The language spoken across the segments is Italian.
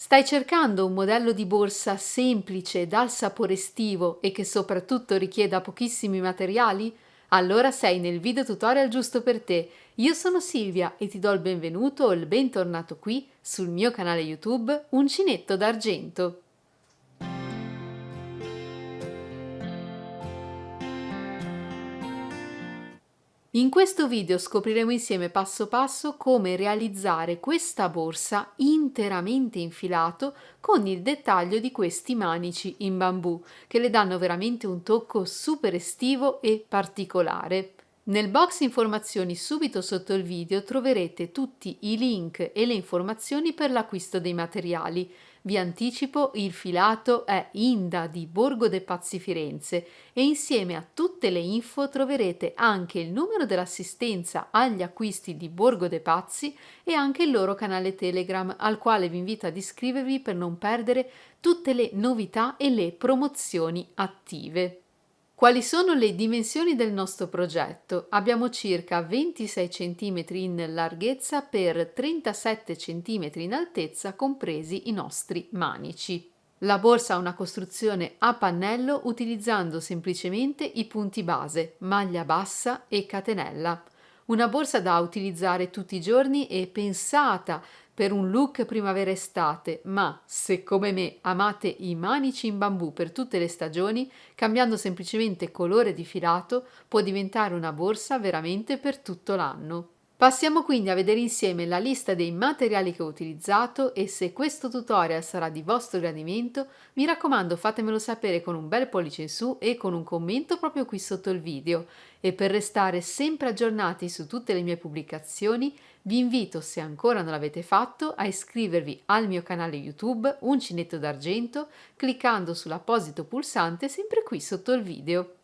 Stai cercando un modello di borsa semplice, dal sapore estivo e che soprattutto richieda pochissimi materiali? Allora sei nel video tutorial giusto per te. Io sono Silvia e ti do il benvenuto o il bentornato qui sul mio canale YouTube Uncinetto d'Argento. In questo video scopriremo insieme passo passo come realizzare questa borsa interamente infilato con il dettaglio di questi manici in bambù che le danno veramente un tocco super estivo e particolare. Nel box informazioni subito sotto il video troverete tutti i link e le informazioni per l'acquisto dei materiali. Vi anticipo, il filato è Inda di Borgo dei Pazzi Firenze e insieme a tutte le info troverete anche il numero dell'assistenza agli acquisti di Borgo dei Pazzi e anche il loro canale Telegram al quale vi invito ad iscrivervi per non perdere tutte le novità e le promozioni attive. Quali sono le dimensioni del nostro progetto? Abbiamo circa 26 cm in larghezza per 37 cm in altezza, compresi i nostri manici. La borsa ha una costruzione a pannello utilizzando semplicemente i punti base, maglia bassa e catenella. Una borsa da utilizzare tutti i giorni e pensata per un look primavera-estate, ma se come me amate i manici in bambù per tutte le stagioni, cambiando semplicemente colore di filato può diventare una borsa veramente per tutto l'anno. Passiamo quindi a vedere insieme la lista dei materiali che ho utilizzato e se questo tutorial sarà di vostro gradimento, mi raccomando fatemelo sapere con un bel pollice in su e con un commento proprio qui sotto il video. E per restare sempre aggiornati su tutte le mie pubblicazioni, vi invito, se ancora non l'avete fatto, a iscrivervi al mio canale YouTube Uncinetto d'Argento cliccando sull'apposito pulsante sempre qui sotto il video.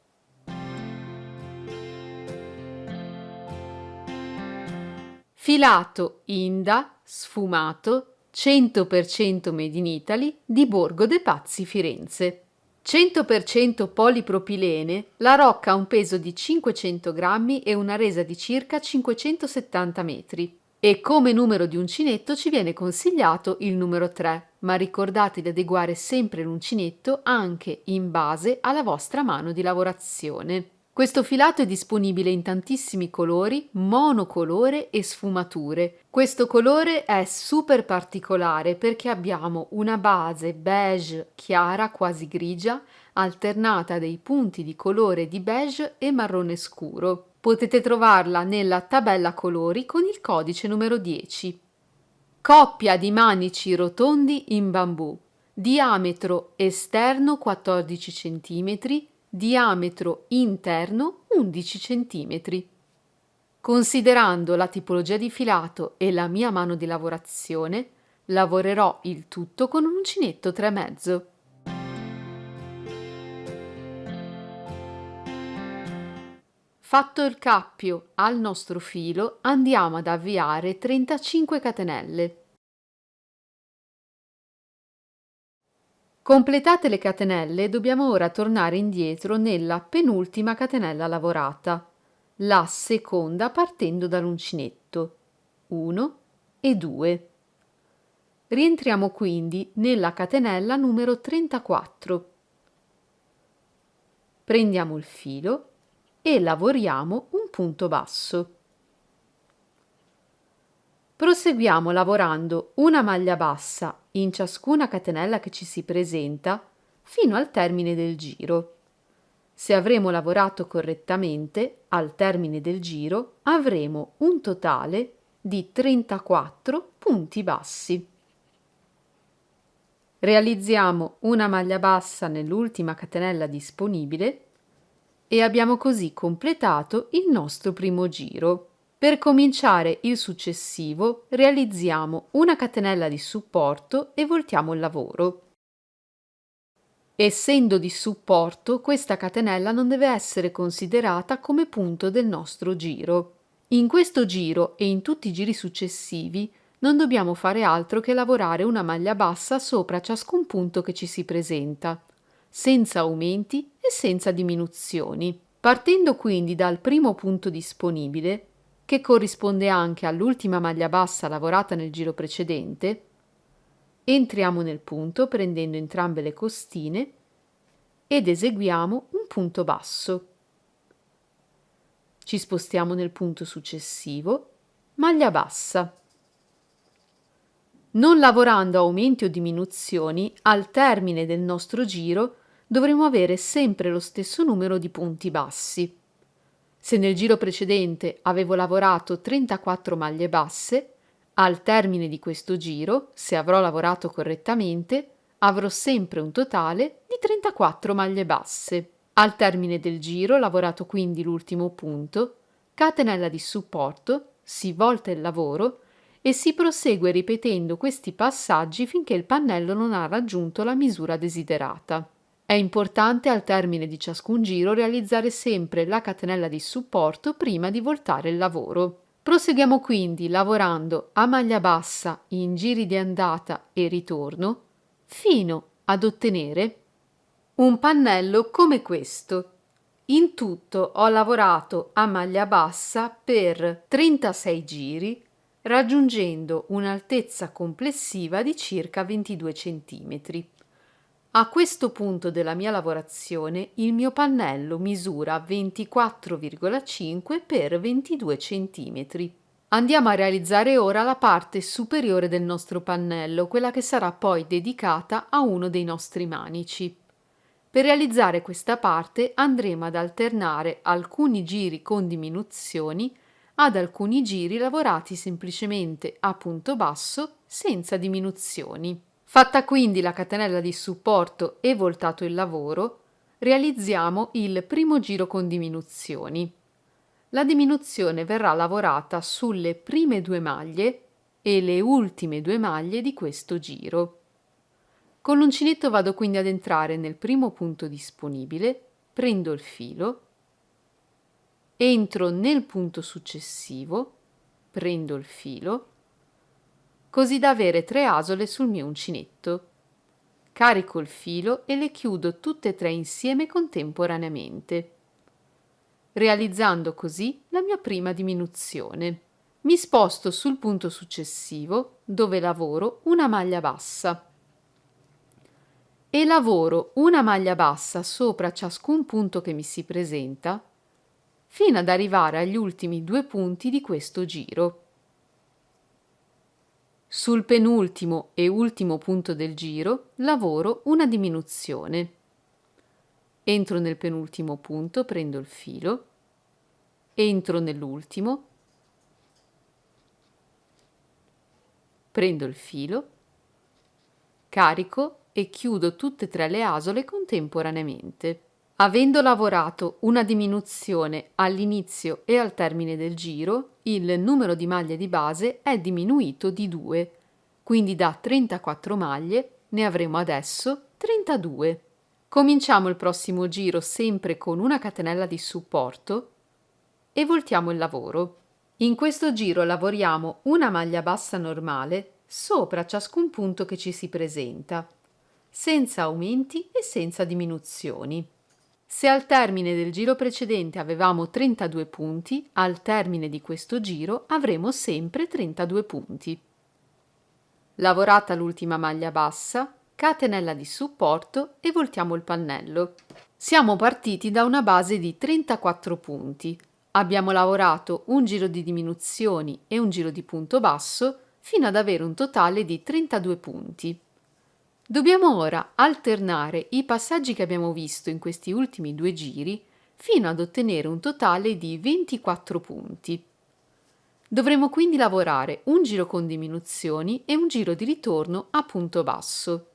Filato Inda sfumato 100% Made in Italy di Borgo dei Pazzi Firenze. 100% polipropilene, la rocca ha un peso di 500 grammi e una resa di circa 570 metri. E come numero di uncinetto ci viene consigliato il numero 3, ma ricordate di adeguare sempre l'uncinetto anche in base alla vostra mano di lavorazione. Questo filato è disponibile in tantissimi colori, monocolore e sfumature. Questo colore è super particolare perché abbiamo una base beige chiara, quasi grigia, alternata a dei punti di colore di beige e marrone scuro. Potete trovarla nella tabella colori con il codice numero 10. Coppia di manici rotondi in bambù. Diametro esterno 14 cm, diametro interno 11 cm. Considerando la tipologia di filato e la mia mano di lavorazione, lavorerò il tutto con un uncinetto 3,5. Fatto il cappio al nostro filo, andiamo ad avviare 35 catenelle. Completate le catenelle, dobbiamo ora tornare indietro nella penultima catenella lavorata, la seconda partendo dall'uncinetto, 1 e 2. Rientriamo quindi nella catenella numero 34. Prendiamo il filo e lavoriamo un punto basso. Proseguiamo lavorando una maglia bassa in ciascuna catenella che ci si presenta fino al termine del giro. Se avremo lavorato correttamente, al termine del giro avremo un totale di 34 punti bassi. Realizziamo una maglia bassa nell'ultima catenella disponibile e abbiamo così completato il nostro primo giro. Per cominciare il successivo realizziamo una catenella di supporto e voltiamo il lavoro. Essendo di supporto, questa catenella non deve essere considerata come punto del nostro giro. In questo giro e in tutti i giri successivi non dobbiamo fare altro che lavorare una maglia bassa sopra ciascun punto che ci si presenta, senza aumenti e senza diminuzioni. Partendo quindi dal primo punto disponibile, che corrisponde anche all'ultima maglia bassa lavorata nel giro precedente, Entriamo nel punto prendendo entrambe le costine ed eseguiamo un punto basso. Ci spostiamo nel punto successivo, maglia bassa. Non lavorando aumenti o diminuzioni, al termine del nostro giro dovremo avere sempre lo stesso numero di punti bassi. Se nel giro precedente avevo lavorato 34 maglie basse, al termine di questo giro, se avrò lavorato correttamente, avrò sempre un totale di 34 maglie basse. Al termine del giro, lavorato quindi l'ultimo punto, catenella di supporto, si volta il lavoro e si prosegue ripetendo questi passaggi finché il pannello non ha raggiunto la misura desiderata. È importante al termine di ciascun giro realizzare sempre la catenella di supporto prima di voltare il lavoro. Proseguiamo quindi lavorando a maglia bassa in giri di andata e ritorno fino ad ottenere un pannello come questo. In tutto ho lavorato a maglia bassa per 36 giri, raggiungendo un'altezza complessiva di circa 22 cm. A questo punto della mia lavorazione il mio pannello misura 24,5 x 22 cm. Andiamo a realizzare ora la parte superiore del nostro pannello, quella che sarà poi dedicata a uno dei nostri manici. Per realizzare questa parte andremo ad alternare alcuni giri con diminuzioni ad alcuni giri lavorati semplicemente a punto basso senza diminuzioni. Fatta quindi la catenella di supporto e voltato il lavoro, realizziamo il primo giro con diminuzioni. La diminuzione verrà lavorata sulle prime 2 maglie e le ultime 2 maglie di questo giro. Con l'uncinetto vado quindi ad entrare nel primo punto disponibile, prendo il filo, entro nel punto successivo, prendo il filo, così da avere 3 asole sul mio uncinetto. Carico il filo e le chiudo tutte e 3 insieme contemporaneamente, realizzando così la mia prima diminuzione. Mi sposto sul punto successivo, dove lavoro una maglia bassa, e lavoro una maglia bassa sopra ciascun punto che mi si presenta, fino ad arrivare agli ultimi 2 punti di questo giro. Sul penultimo e ultimo punto del giro lavoro una diminuzione. Entro nel penultimo punto, prendo il filo, entro nell'ultimo, prendo il filo, carico e chiudo tutte e 3 le asole contemporaneamente. Avendo lavorato una diminuzione all'inizio e al termine del giro, il numero di maglie di base è diminuito di 2, quindi da 34 maglie ne avremo adesso 32. Cominciamo il prossimo giro sempre con una catenella di supporto e voltiamo il lavoro. In questo giro lavoriamo una maglia bassa normale sopra ciascun punto che ci si presenta, senza aumenti e senza diminuzioni. Se al termine del giro precedente avevamo 32 punti, al termine di questo giro avremo sempre 32 punti. Lavorata l'ultima maglia bassa, catenella di supporto e voltiamo il pannello. Siamo partiti da una base di 34 punti. Abbiamo lavorato un giro di diminuzioni e un giro di punto basso fino ad avere un totale di 32 punti. Dobbiamo ora alternare i passaggi che abbiamo visto in questi ultimi 2 giri fino ad ottenere un totale di 24 punti. Dovremo quindi lavorare un giro con diminuzioni e un giro di ritorno a punto basso.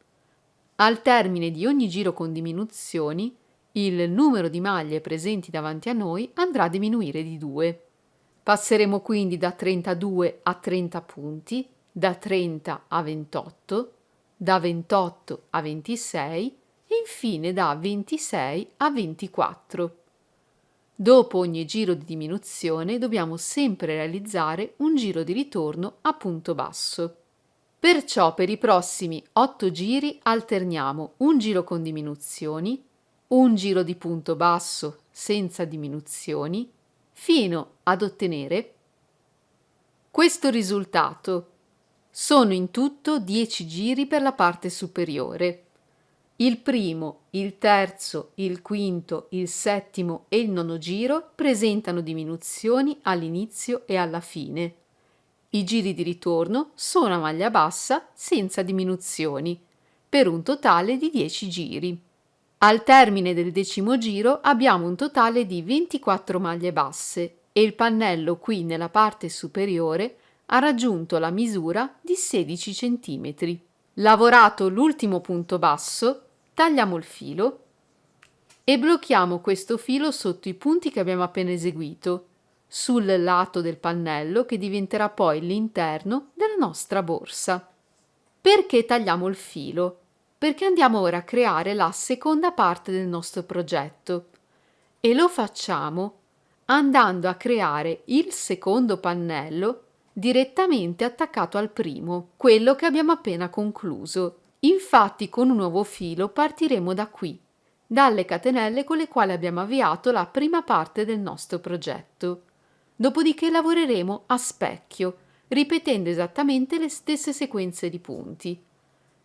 Al termine di ogni giro con diminuzioni, il numero di maglie presenti davanti a noi andrà a diminuire di 2. Passeremo quindi da 32 a 30 punti, da 30 a 28, da 28 a 26 e infine da 26 a 24. Dopo ogni giro di diminuzione dobbiamo sempre realizzare un giro di ritorno a punto basso. Perciò per i prossimi 8 giri alterniamo un giro con diminuzioni, un giro di punto basso senza diminuzioni, fino ad ottenere questo risultato. Sono in tutto 10 giri per la parte superiore. Il primo, il terzo, il quinto, il settimo e il nono giro presentano diminuzioni all'inizio e alla fine. I giri di ritorno sono a maglia bassa senza diminuzioni, per un totale di 10 giri. Al termine del 10° giro abbiamo un totale di 24 maglie basse e il pannello qui nella parte superiore ha raggiunto la misura di 16 cm. Lavorato l'ultimo punto basso, tagliamo il filo e blocchiamo questo filo sotto i punti che abbiamo appena eseguito, sul lato del pannello che diventerà poi l'interno della nostra borsa. Perché tagliamo il filo? Perché andiamo ora a creare la seconda parte del nostro progetto e lo facciamo andando a creare il secondo pannello direttamente attaccato al primo, quello che abbiamo appena concluso. Infatti con un nuovo filo partiremo da qui, dalle catenelle con le quali abbiamo avviato la prima parte del nostro progetto. Dopodiché lavoreremo a specchio, ripetendo esattamente le stesse sequenze di punti.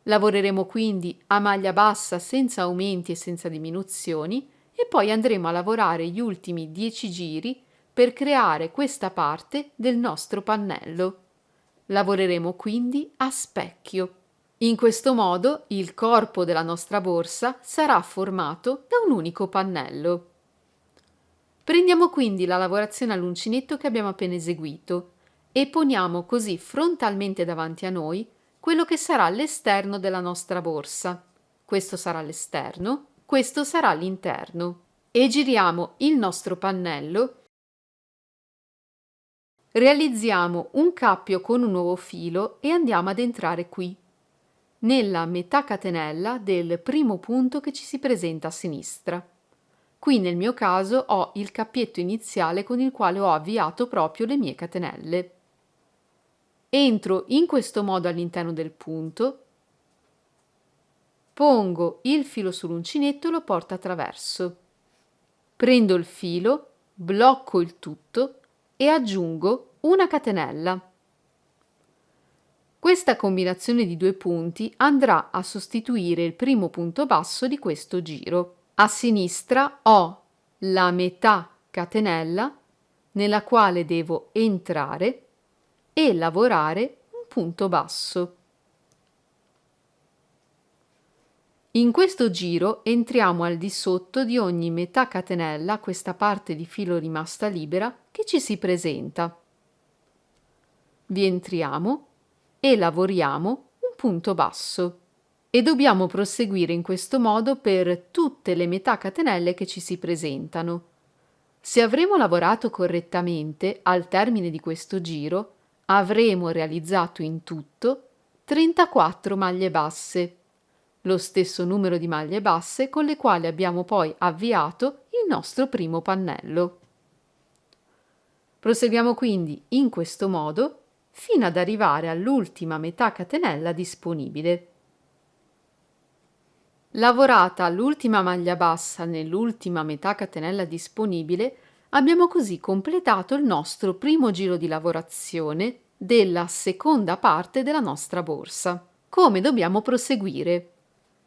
Lavoreremo quindi a maglia bassa senza aumenti e senza diminuzioni e poi andremo a lavorare gli ultimi 10 giri per creare questa parte del nostro pannello. Lavoreremo quindi a specchio. In questo modo il corpo della nostra borsa sarà formato da un unico pannello. Prendiamo quindi la lavorazione all'uncinetto che abbiamo appena eseguito e poniamo così frontalmente davanti a noi quello che sarà l'esterno della nostra borsa. Questo sarà l'esterno, questo sarà l'interno. E giriamo il nostro pannello. Realizziamo un cappio con un nuovo filo e andiamo ad entrare qui, nella metà catenella del primo punto che ci si presenta a sinistra. Qui nel mio caso ho il cappietto iniziale con il quale ho avviato proprio le mie catenelle. Entro in questo modo all'interno del punto, pongo il filo sull'uncinetto e lo porto attraverso. Prendo il filo, blocco il tutto e aggiungo una catenella. Questa combinazione di due punti andrà a sostituire il primo punto basso di questo giro. A sinistra ho la metà catenella nella quale devo entrare e lavorare un punto basso. In questo giro entriamo al di sotto di ogni metà catenella, questa parte di filo rimasta libera che ci si presenta. Vi entriamo e lavoriamo un punto basso. E dobbiamo proseguire in questo modo per tutte le metà catenelle che ci si presentano. Se avremo lavorato correttamente al termine di questo giro, avremo realizzato in tutto 34 maglie basse, lo stesso numero di maglie basse con le quali abbiamo poi avviato il nostro primo pannello. Proseguiamo quindi in questo modo fino ad arrivare all'ultima metà catenella disponibile. Lavorata l'ultima maglia bassa nell'ultima metà catenella disponibile, abbiamo così completato il nostro primo giro di lavorazione della seconda parte della nostra borsa. Come dobbiamo proseguire?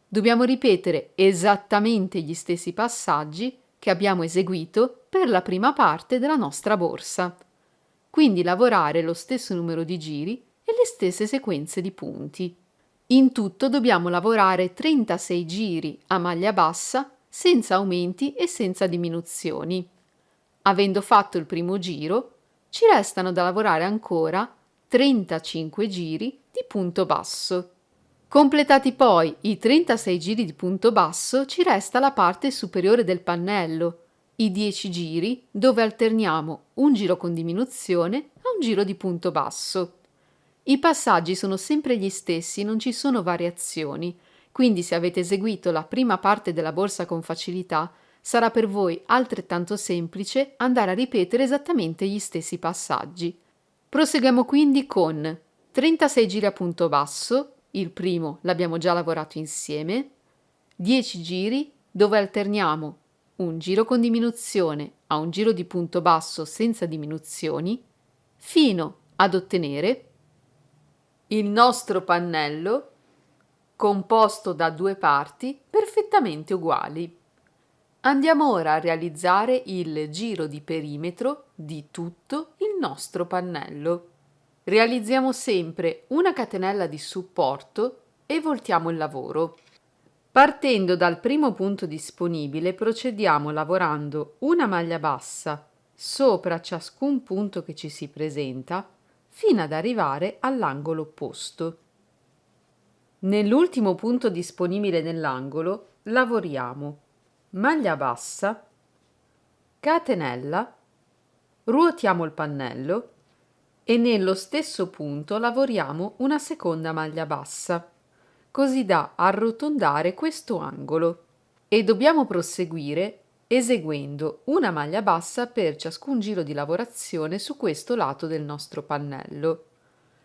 Dobbiamo ripetere esattamente gli stessi passaggi che abbiamo eseguito per la prima parte della nostra borsa. Quindi lavorare lo stesso numero di giri e le stesse sequenze di punti. In tutto dobbiamo lavorare 36 giri a maglia bassa senza aumenti e senza diminuzioni. Avendo fatto il primo giro, ci restano da lavorare ancora 35 giri di punto basso. Completati poi i 36 giri di punto basso, ci resta la parte superiore del pannello, i 10 giri dove alterniamo un giro con diminuzione a un giro di punto basso. I passaggi sono sempre gli stessi, non ci sono variazioni, quindi se avete eseguito la prima parte della borsa con facilità, sarà per voi altrettanto semplice andare a ripetere esattamente gli stessi passaggi. Proseguiamo quindi con 36 giri a punto basso, il primo l'abbiamo già lavorato insieme, 10 giri dove alterniamo un giro con diminuzione a un giro di punto basso senza diminuzioni, fino ad ottenere il nostro pannello composto da due parti perfettamente uguali. Andiamo ora a realizzare il giro di perimetro di tutto il nostro pannello. Realizziamo sempre una catenella di supporto e voltiamo il lavoro. Partendo dal primo punto disponibile, procediamo lavorando una maglia bassa sopra ciascun punto che ci si presenta fino ad arrivare all'angolo opposto. Nell'ultimo punto disponibile nell'angolo lavoriamo maglia bassa, catenella, ruotiamo il pannello e nello stesso punto lavoriamo una seconda maglia bassa, così da arrotondare questo angolo e dobbiamo proseguire eseguendo una maglia bassa per ciascun giro di lavorazione su questo lato del nostro pannello.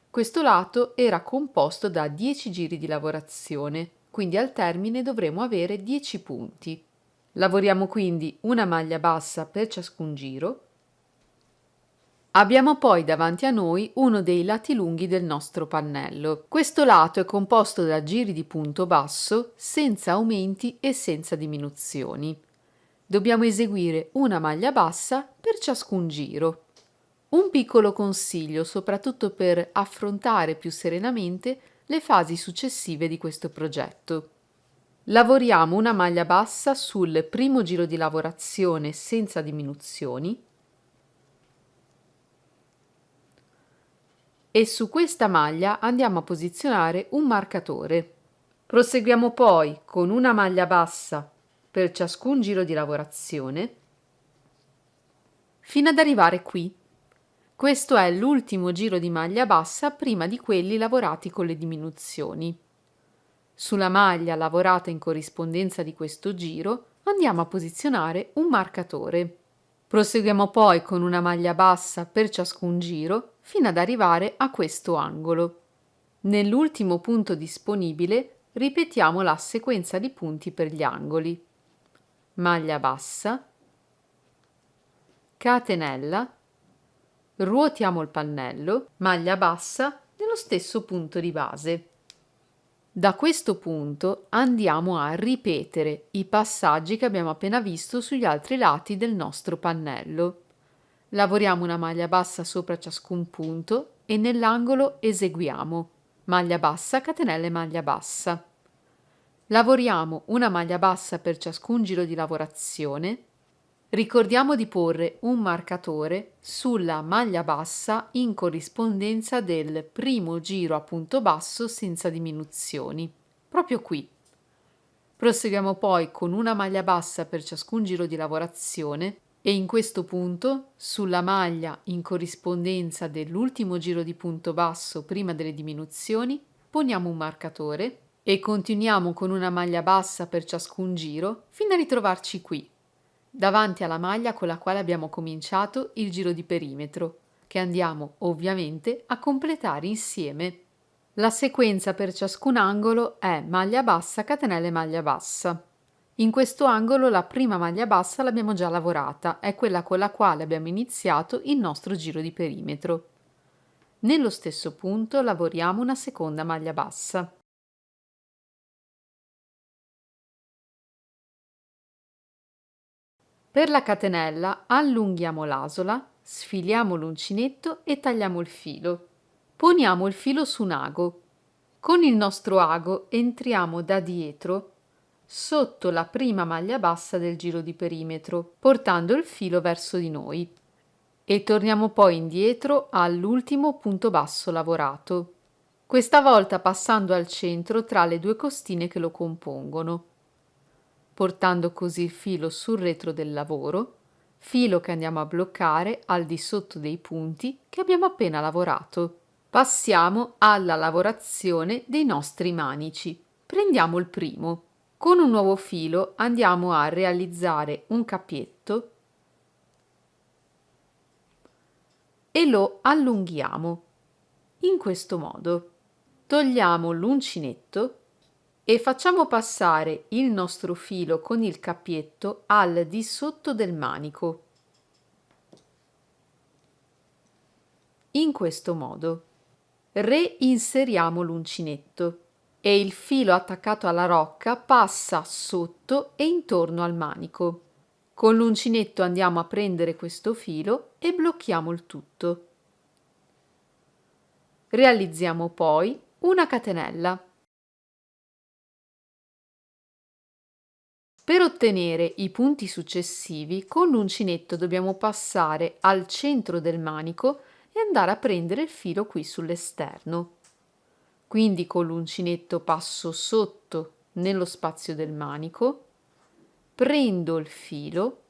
Questo lato era composto da 10 giri di lavorazione, quindi al termine dovremo avere 10 punti. Lavoriamo quindi una maglia bassa per ciascun giro. Abbiamo poi davanti a noi uno dei lati lunghi del nostro pannello. Questo lato è composto da giri di punto basso senza aumenti e senza diminuzioni. Dobbiamo eseguire una maglia bassa per ciascun giro. Un piccolo consiglio, soprattutto per affrontare più serenamente le fasi successive di questo progetto. Lavoriamo una maglia bassa sul primo giro di lavorazione senza diminuzioni e su questa maglia andiamo a posizionare un marcatore. Proseguiamo poi con una maglia bassa per ciascun giro di lavorazione fino ad arrivare qui. Questo è l'ultimo giro di maglia bassa prima di quelli lavorati con le diminuzioni. Sulla maglia lavorata in corrispondenza di questo giro andiamo a posizionare un marcatore. Proseguiamo poi con una maglia bassa per ciascun giro fino ad arrivare a questo angolo. Nell'ultimo punto disponibile ripetiamo la sequenza di punti per gli angoli. Maglia bassa, catenella, ruotiamo il pannello, maglia bassa nello stesso punto di base. Da questo punto andiamo a ripetere i passaggi che abbiamo appena visto sugli altri lati del nostro pannello. Lavoriamo una maglia bassa sopra ciascun punto e nell'angolo eseguiamo maglia bassa, catenella e maglia bassa. Lavoriamo una maglia bassa per ciascun giro di lavorazione. Ricordiamo di porre un marcatore sulla maglia bassa in corrispondenza del primo giro a punto basso senza diminuzioni, proprio qui. Proseguiamo poi con una maglia bassa per ciascun giro di lavorazione e in questo punto, sulla maglia in corrispondenza dell'ultimo giro di punto basso prima delle diminuzioni, poniamo un marcatore e continuiamo con una maglia bassa per ciascun giro fino a ritrovarci qui, davanti alla maglia con la quale abbiamo cominciato il giro di perimetro, che andiamo ovviamente a completare insieme. La sequenza per ciascun angolo è maglia bassa, catenella e maglia bassa. In questo angolo la prima maglia bassa l'abbiamo già lavorata, è quella con la quale abbiamo iniziato il nostro giro di perimetro. Nello stesso punto lavoriamo una seconda maglia bassa. Per la catenella allunghiamo l'asola, sfiliamo l'uncinetto e tagliamo il filo. Poniamo il filo su un ago. Con il nostro ago entriamo da dietro sotto la prima maglia bassa del giro di perimetro, portando il filo verso di noi e torniamo poi indietro all'ultimo punto basso lavorato, questa volta passando al centro tra le due costine che lo compongono, portando così il filo sul retro del lavoro, filo che andiamo a bloccare al di sotto dei punti che abbiamo appena lavorato. Passiamo alla lavorazione dei nostri manici. Prendiamo il primo. Con un nuovo filo andiamo a realizzare un cappietto e lo allunghiamo. In questo modo togliamo l'uncinetto e facciamo passare il nostro filo con il cappietto al di sotto del manico. In questo modo. Reinseriamo l'uncinetto e il filo attaccato alla rocca passa sotto e intorno al manico. Con l'uncinetto andiamo a prendere questo filo e blocchiamo il tutto. Realizziamo poi una catenella. Per ottenere i punti successivi, con l'uncinetto dobbiamo passare al centro del manico e andare a prendere il filo qui sull'esterno. Quindi con l'uncinetto passo sotto nello spazio del manico, prendo il filo,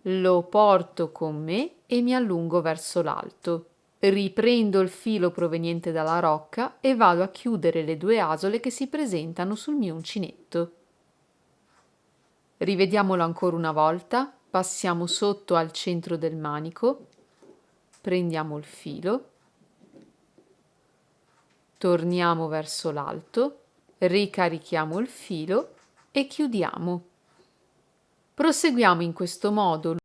lo porto con me e mi allungo verso l'alto. Riprendo il filo proveniente dalla rocca e vado a chiudere le due asole che si presentano sul mio uncinetto. Rivediamolo ancora una volta, passiamo sotto al centro del manico, prendiamo il filo, torniamo verso l'alto, ricarichiamo il filo e chiudiamo. Proseguiamo in questo modo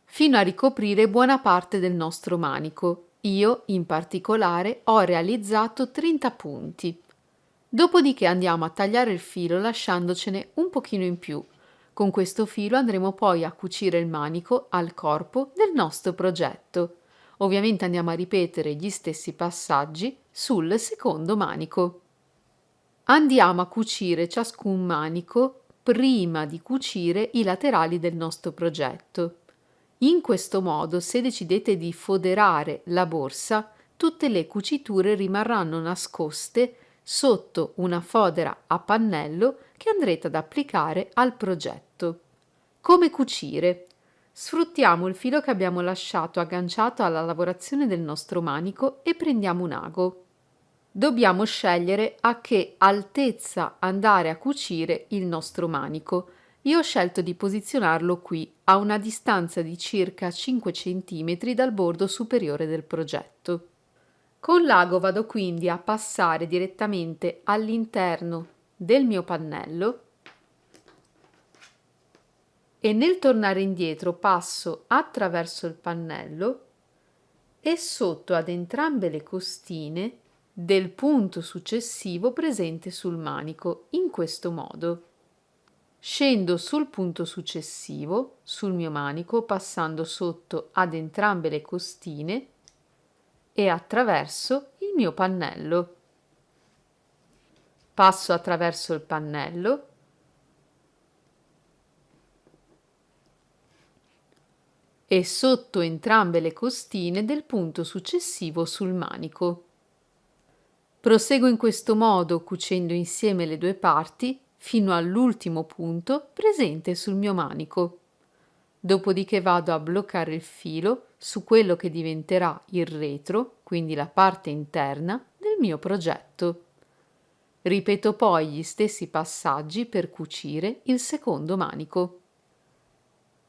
fino a ricoprire buona parte del nostro manico. Io, in particolare, ho realizzato 30 punti. Dopodiché andiamo a tagliare il filo lasciandocene un pochino in più. Con questo filo andremo poi a cucire il manico al corpo del nostro progetto. Ovviamente andiamo a ripetere gli stessi passaggi sul secondo manico. Andiamo a cucire ciascun manico prima di cucire i laterali del nostro progetto. In questo modo, se decidete di foderare la borsa, tutte le cuciture rimarranno nascoste sotto una fodera a pannello che andrete ad applicare al progetto. Come cucire? Sfruttiamo il filo che abbiamo lasciato agganciato alla lavorazione del nostro manico e prendiamo un ago. Dobbiamo scegliere a che altezza andare a cucire il nostro manico. Io ho scelto di posizionarlo qui, a una distanza di circa 5 cm dal bordo superiore del progetto. Con l'ago vado quindi a passare direttamente all'interno del mio pannello e nel tornare indietro passo attraverso il pannello e sotto ad entrambe le costine del punto successivo presente sul manico, in questo modo. Scendo sul punto successivo, sul mio manico, passando sotto ad entrambe le costine e attraverso il mio pannello. Passo attraverso il pannello e sotto entrambe le costine del punto successivo sul manico. Proseguo in questo modo cucendo insieme le due parti fino all'ultimo punto presente sul mio manico. Dopodiché vado a bloccare il filo su quello che diventerà il retro, quindi la parte interna del mio progetto. Ripeto poi gli stessi passaggi per cucire il secondo manico.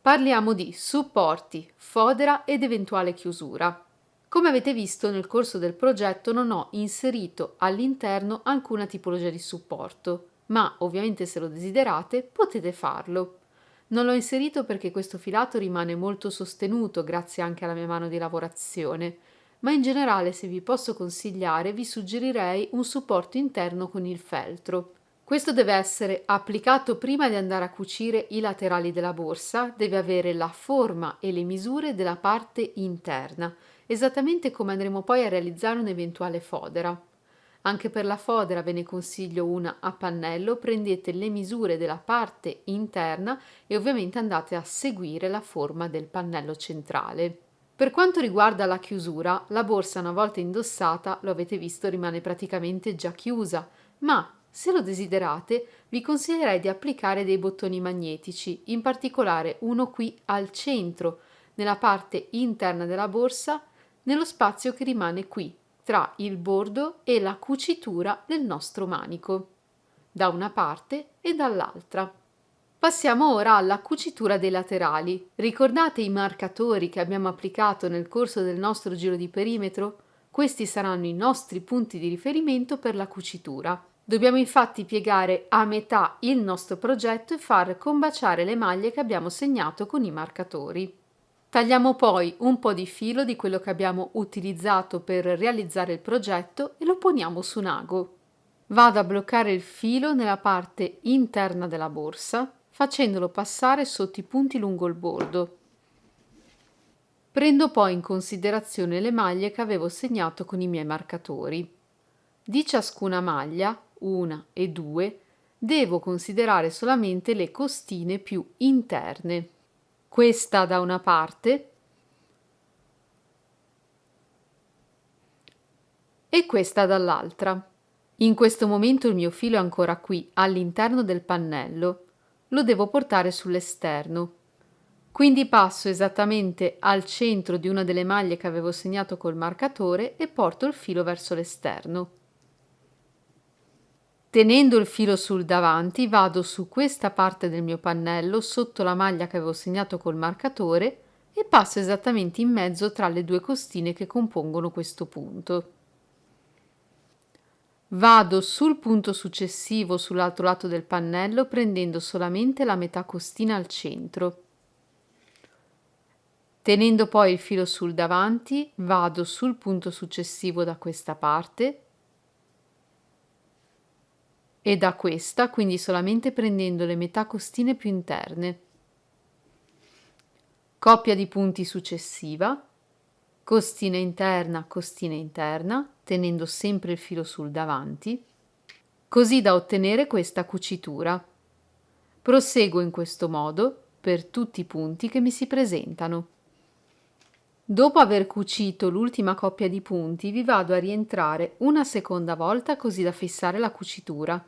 Parliamo di supporti, fodera ed eventuale chiusura. Come avete visto nel corso del progetto non ho inserito all'interno alcuna tipologia di supporto, ma ovviamente se lo desiderate potete farlo. Non l'ho inserito perché questo filato rimane molto sostenuto grazie anche alla mia mano di lavorazione, ma in generale se vi posso consigliare vi suggerirei un supporto interno con il feltro. Questo deve essere applicato prima di andare a cucire i laterali della borsa, deve avere la forma e le misure della parte interna, esattamente come andremo poi a realizzare un'eventuale fodera. Anche per la fodera ve ne consiglio una a pannello, prendete le misure della parte interna e ovviamente andate a seguire la forma del pannello centrale. Per quanto riguarda la chiusura, la borsa una volta indossata, lo avete visto, rimane praticamente già chiusa, ma se lo desiderate vi consiglierei di applicare dei bottoni magnetici, in particolare uno qui al centro, nella parte interna della borsa, nello spazio che rimane qui, tra il bordo e la cucitura del nostro manico, da una parte e dall'altra. Passiamo ora alla cucitura dei laterali. Ricordate i marcatori che abbiamo applicato nel corso del nostro giro di perimetro? Questi saranno i nostri punti di riferimento per la cucitura. Dobbiamo infatti piegare a metà il nostro progetto e far combaciare le maglie che abbiamo segnato con i marcatori. Tagliamo poi un po' di filo di quello che abbiamo utilizzato per realizzare il progetto e lo poniamo su un ago. Vado a bloccare il filo nella parte interna della borsa, facendolo passare sotto i punti lungo il bordo. Prendo poi in considerazione le maglie che avevo segnato con i miei marcatori. Di ciascuna maglia, 1 e 2, devo considerare solamente le costine più interne. Questa da una parte e questa dall'altra. In questo momento il mio filo è ancora qui, all'interno del pannello. Lo devo portare sull'esterno. Quindi passo esattamente al centro di una delle maglie che avevo segnato col marcatore e porto il filo verso l'esterno. Tenendo il filo sul davanti, vado su questa parte del mio pannello sotto la maglia che avevo segnato col marcatore e passo esattamente in mezzo tra le due costine che compongono questo punto. Vado sul punto successivo sull'altro lato del pannello prendendo solamente la metà costina al centro. Tenendo poi il filo sul davanti, vado sul punto successivo da questa parte e da questa, quindi solamente prendendo le metà costine più interne. Coppia di punti successiva, costina interna, tenendo sempre il filo sul davanti, così da ottenere questa cucitura. Proseguo in questo modo per tutti i punti che mi si presentano. Dopo aver cucito l'ultima coppia di punti, vi vado a rientrare una seconda volta così da fissare la cucitura.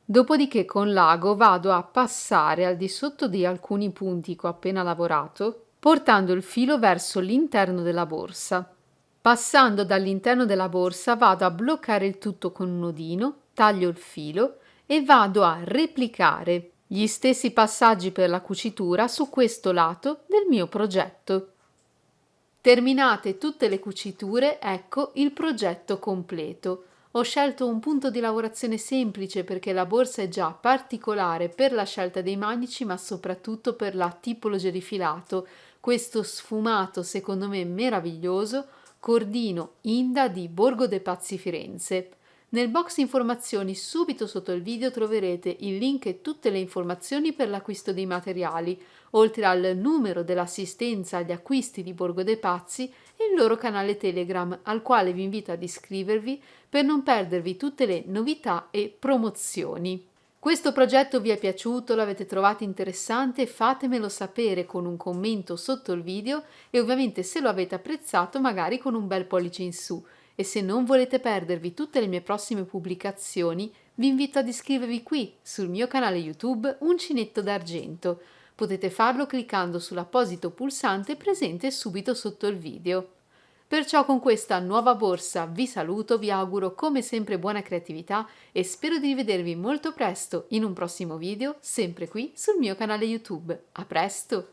Dopodiché con l'ago vado a passare al di sotto di alcuni punti che ho appena lavorato, portando il filo verso l'interno della borsa. Passando dall'interno della borsa vado a bloccare il tutto con un nodino, taglio il filo e vado a replicare gli stessi passaggi per la cucitura su questo lato del mio progetto. Terminate tutte le cuciture, ecco il progetto completo. Ho scelto un punto di lavorazione semplice perché la borsa è già particolare per la scelta dei manici, ma soprattutto per la tipologia di filato. Questo sfumato, secondo me meraviglioso, cordino Inda di Borgo dei Pazzi Firenze. Nel box informazioni subito sotto il video troverete il link e tutte le informazioni per l'acquisto dei materiali, oltre al numero dell'assistenza agli acquisti di Borgo dei Pazzi e il loro canale Telegram, al quale vi invito ad iscrivervi per non perdervi tutte le novità e promozioni. Questo progetto vi è piaciuto, l'avete trovato interessante? Fatemelo sapere con un commento sotto il video e ovviamente se lo avete apprezzato magari con un bel pollice in su. E se non volete perdervi tutte le mie prossime pubblicazioni, vi invito ad iscrivervi qui sul mio canale YouTube Uncinetto d'Argento. Potete farlo cliccando sull'apposito pulsante presente subito sotto il video. Perciò con questa nuova borsa vi saluto, vi auguro come sempre buona creatività e spero di rivedervi molto presto in un prossimo video, sempre qui sul mio canale YouTube. A presto!